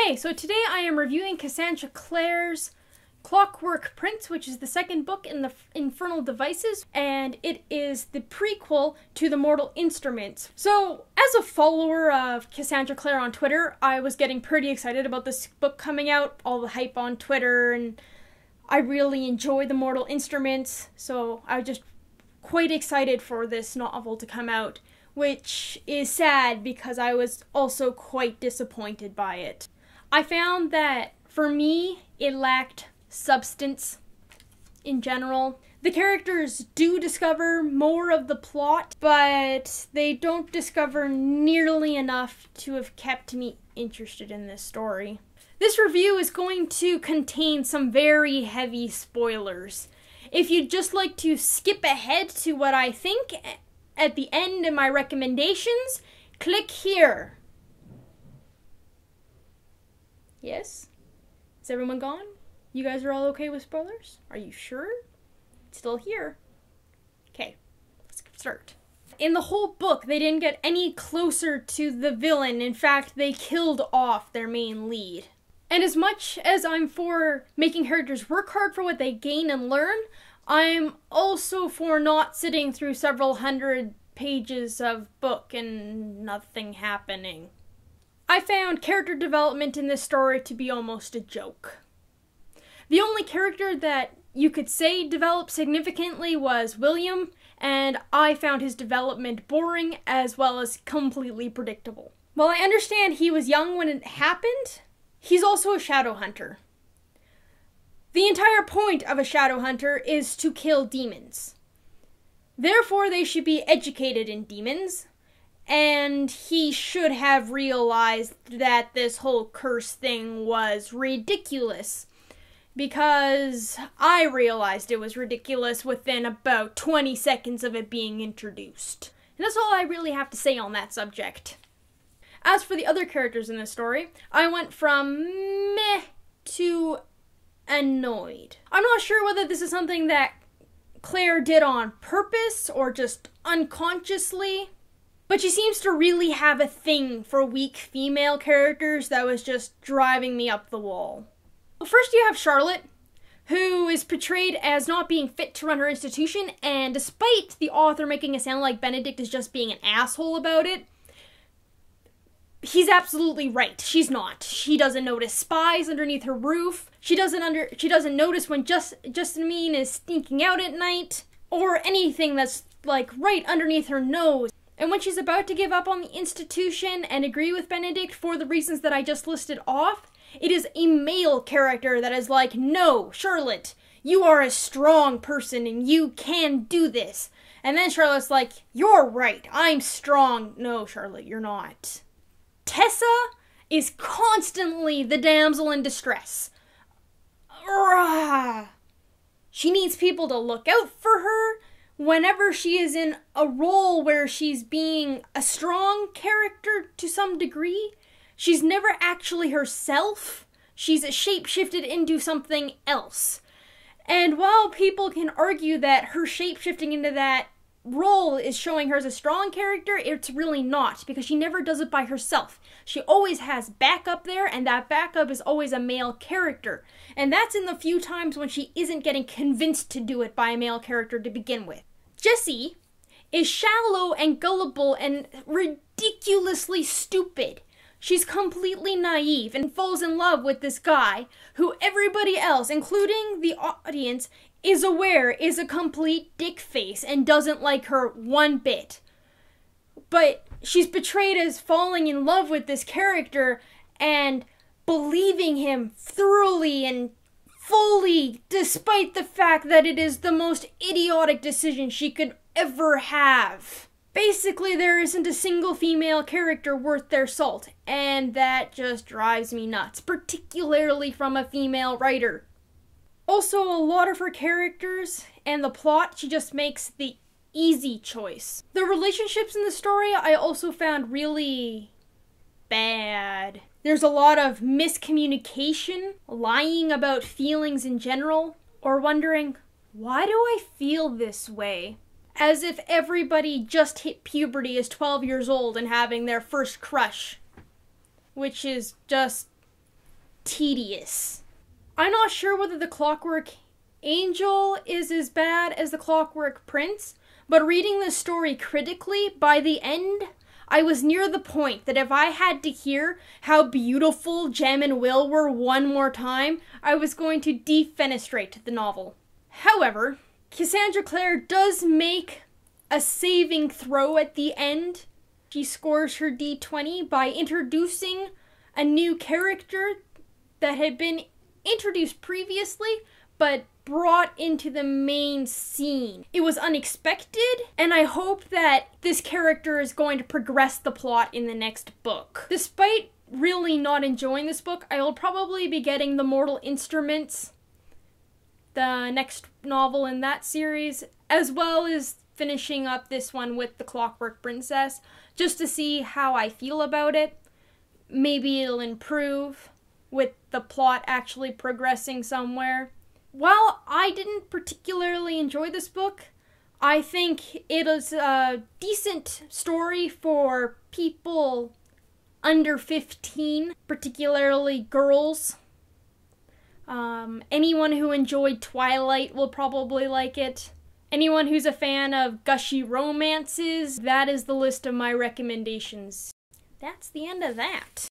Okay, so today I am reviewing Cassandra Clare's Clockwork Prince, which is the second book in the Infernal Devices, and it is the prequel to The Mortal Instruments. So, as a follower of Cassandra Clare on Twitter, I was getting pretty excited about this book coming out, all the hype on Twitter, and I really enjoy The Mortal Instruments, so I was just quite excited for this novel to come out, which is sad because I was also quite disappointed by it. I found that, for me, it lacked substance in general. The characters do discover more of the plot, but they don't discover nearly enough to have kept me interested in this story. This review is going to contain some very heavy spoilers. If you'd just like to skip ahead to what I think at the end of my recommendations, click here. Yes? Is everyone gone? You guys are all okay with spoilers? Are you sure? It's still here. Okay, let's start. In the whole book, they didn't get any closer to the villain. In fact, they killed off their main lead. And as much as I'm for making characters work hard for what they gain and learn, I'm also for not sitting through several hundred pages of book and nothing happening. I found character development in this story to be almost a joke. The only character that you could say developed significantly was William, and I found his development boring as well as completely predictable. While I understand he was young when it happened, he's also a shadow hunter. The entire point of a shadow hunter is to kill demons. Therefore, they should be educated in demons, and he should have realized that this whole curse thing was ridiculous, because I realized it was ridiculous within about 20 seconds of it being introduced. And that's all I really have to say on that subject. As for the other characters in this story, I went from meh to annoyed. I'm not sure whether this is something that Claire did on purpose or just unconsciously, but she seems to really have a thing for weak female characters that was just driving me up the wall. Well, first you have Charlotte, who is portrayed as not being fit to run her institution, and despite the author making it sound like Benedict is just being an asshole about it, he's absolutely right. She's not. She doesn't notice spies underneath her roof. She doesn't notice when Justine is sneaking out at night, or anything that's like right underneath her nose. And when she's about to give up on the institution and agree with Benedict for the reasons that I just listed off, it is a male character that is like, "No, Charlotte, you are a strong person and you can do this." And then Charlotte's like, "You're right, I'm strong." "No, Charlotte, you're not." Tessa is constantly the damsel in distress. She needs people to look out for her whenever she is in a role where she's being a strong character to some degree. She's never actually herself. She's shape-shifted into something else. And while people can argue that her shape-shifting into that role is showing her as a strong character, it's really not, because she never does it by herself. She always has backup there, and that backup is always a male character. And that's in the few times when she isn't getting convinced to do it by a male character to begin with. Jessie is shallow and gullible and ridiculously stupid. She's completely naive and falls in love with this guy who everybody else, including the audience, is aware is a complete dick face and doesn't like her one bit. But she's portrayed as falling in love with this character and believing him thoroughly and fully, despite the fact that it is the most idiotic decision she could ever have. Basically, there isn't a single female character worth their salt, and that just drives me nuts, particularly from a female writer. Also, a lot of her characters and the plot, she just makes the easy choice. The relationships in the story I also found really bad. There's a lot of miscommunication, lying about feelings in general, or wondering, why do I feel this way? As if everybody just hit puberty as 12 years old and having their first crush. Which is just tedious. I'm not sure whether the Clockwork Angel is as bad as the Clockwork Prince, but reading the story critically, by the end, I was near the point that if I had to hear how beautiful Jem and Will were one more time, I was going to defenestrate the novel. However, Cassandra Clare does make a saving throw at the end. She scores her D20 by introducing a new character that had been introduced previously, but brought into the main scene. It was unexpected, and I hope that this character is going to progress the plot in the next book. Despite really not enjoying this book, I will probably be getting The Mortal Instruments, the next novel in that series, as well as finishing up this one with The Clockwork Princess, just to see how I feel about it. Maybe it'll improve with the plot actually progressing somewhere. While I didn't particularly enjoy this book, I think it is a decent story for people under 15, particularly girls. Anyone who enjoyed Twilight will probably like it. Anyone who's a fan of gushy romances, that is the list of my recommendations. That's the end of that.